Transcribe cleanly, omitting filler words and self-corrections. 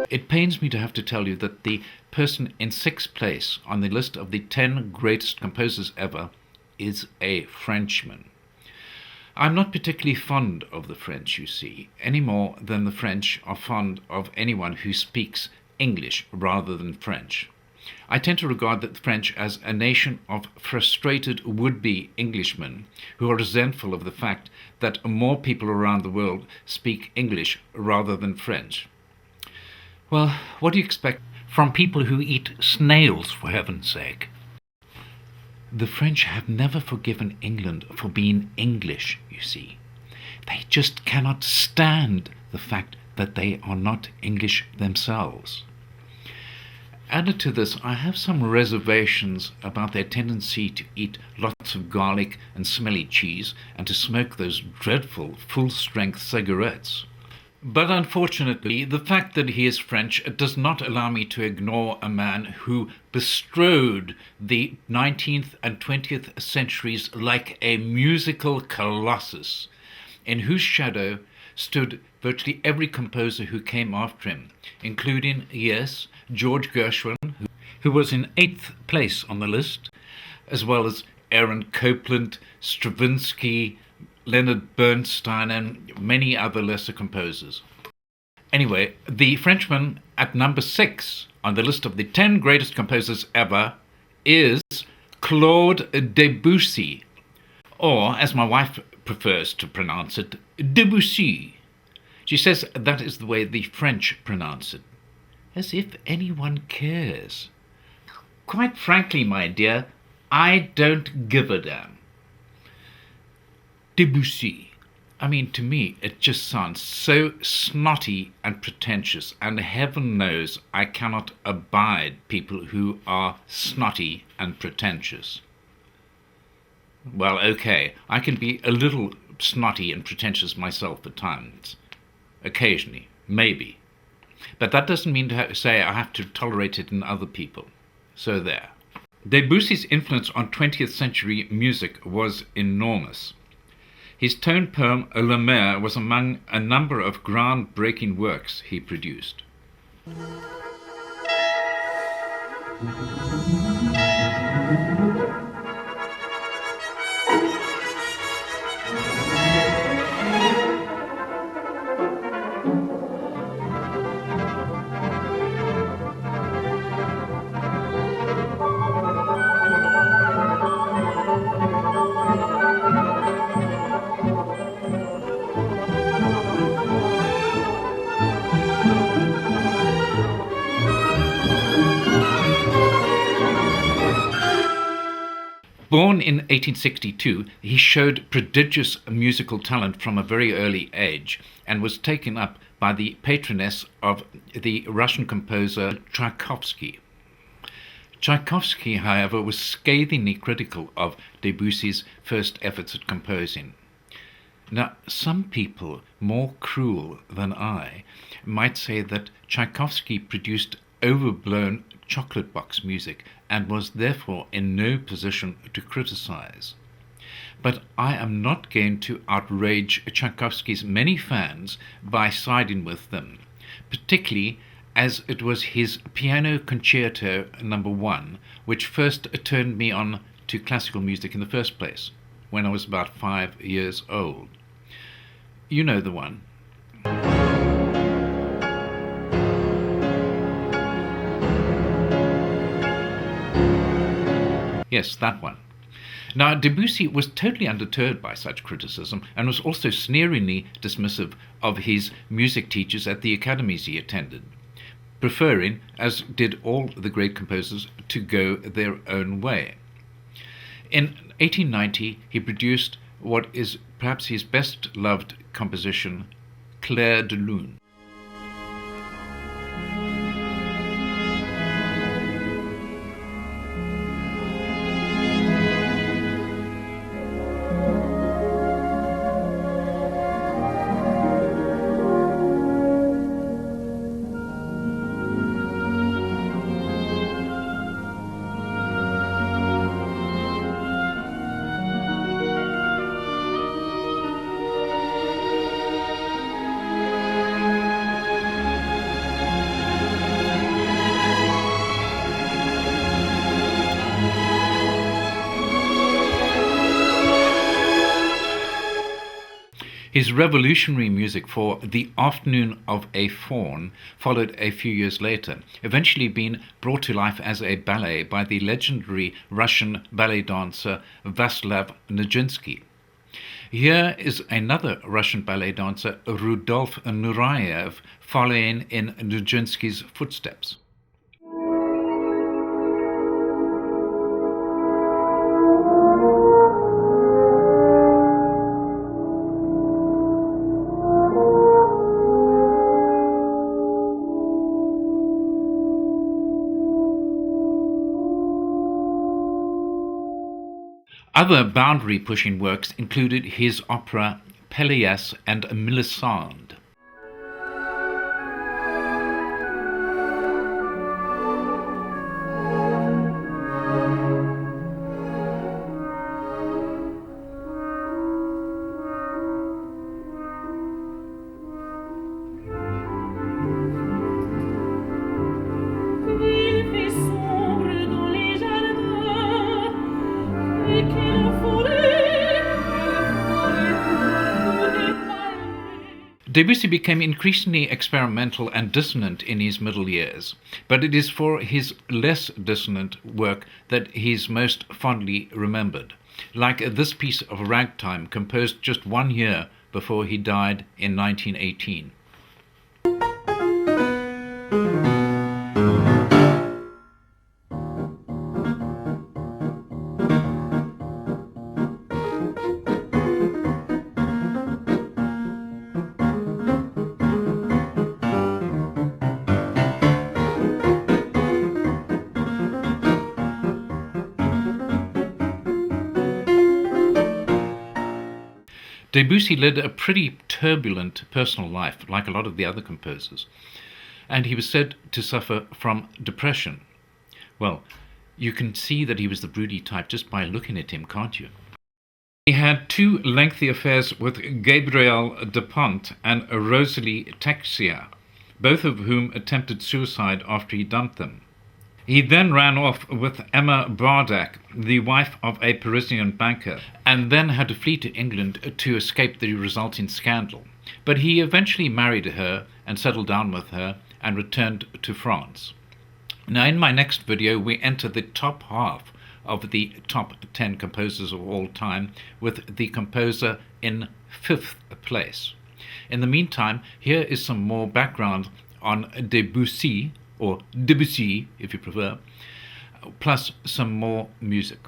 It pains me to have to tell you that the person in sixth place on the list of the 10 greatest composers ever is a Frenchman. I'm not particularly fond of the French, you see, any more than the French are fond of anyone who speaks English rather than French. I tend to regard the French as a nation of frustrated would-be Englishmen who are resentful of the fact that more people around the world speak English rather than French. Well, what do you expect from people who eat snails, for heaven's sake? The French have never forgiven England for being English, you see. They just cannot stand the fact that they are not English themselves. Added to this, I have some reservations about their tendency to eat lots of garlic and smelly cheese and to smoke those dreadful full-strength cigarettes. But unfortunately, the fact that he is French does not allow me to ignore a man who bestrode the 19th and 20th centuries like a musical colossus, in whose shadow stood virtually every composer who came after him, including, yes, George Gershwin, who was in 8th place on the list, as well as Aaron Copland, Stravinsky, Leonard Bernstein, and many other lesser composers. Anyway, the Frenchman at number 6 on the list of the 10 greatest composers ever is Claude Debussy, or, as my wife prefers to pronounce it, Debussy. She says that is the way the French pronounce it. As if anyone cares. Quite frankly, my dear, I don't give a damn. Debussy. I mean, to me, it just sounds so snotty and pretentious, and heaven knows I cannot abide people who are snotty and pretentious. Well, okay, I can be a little snotty and pretentious myself at times. Occasionally, maybe. But that doesn't mean to say I have to tolerate it in other people. So there. Debussy's influence on 20th century music was enormous. His tone poem, La-Mer, was among a number of groundbreaking works he produced. Born in 1862, he showed prodigious musical talent from a very early age and was taken up by the patroness of the Russian composer Tchaikovsky. Tchaikovsky, however, was scathingly critical of Debussy's first efforts at composing. Now, some people, more cruel than I, might say that Tchaikovsky produced overblown chocolate box music and was therefore in no position to criticize. But I am not going to outrage Tchaikovsky's many fans by siding with them, particularly as it was his Piano Concerto No. 1 which first turned me on to classical music in the first place, when I was about 5 years old. You know the one. Yes, that one. Now, Debussy was totally undeterred by such criticism and was also sneeringly dismissive of his music teachers at the academies he attended, preferring, as did all the great composers, to go their own way. In 1890, he produced what is perhaps his best-loved composition, Clair-de-lune. His revolutionary music for The Afternoon-of-a-Faun followed a few years later, eventually being brought to life as a ballet by the legendary Russian ballet dancer Vaslav Nijinsky. Here is another Russian ballet dancer, Rudolf Nureyev, following in Nijinsky's footsteps. Other boundary-pushing works included his opera Pelleas-and-Melisande. Debussy became increasingly experimental and dissonant in his middle years, but it is for his less dissonant work that he is most fondly remembered, like this piece of ragtime composed just 1 year before he died in 1918. Debussy led a pretty turbulent personal life, like a lot of the other composers, and he was said to suffer from depression. Well, you can see that he was the broody type just by looking at him, can't you? He had 2 lengthy affairs with Gabrielle Dupont and Rosalie Texier, both of whom attempted suicide after he dumped them. He then ran off with Emma Bardak, the wife of a Parisian banker, and then had to flee to England to escape the resulting scandal. But he eventually married her and settled down with her and returned to France. Now, in my next video, we enter the top half of the top 10 composers of all time, with the composer in 5th place. In the meantime, here is some more background on Debussy, or Debussy if you prefer, plus some more music.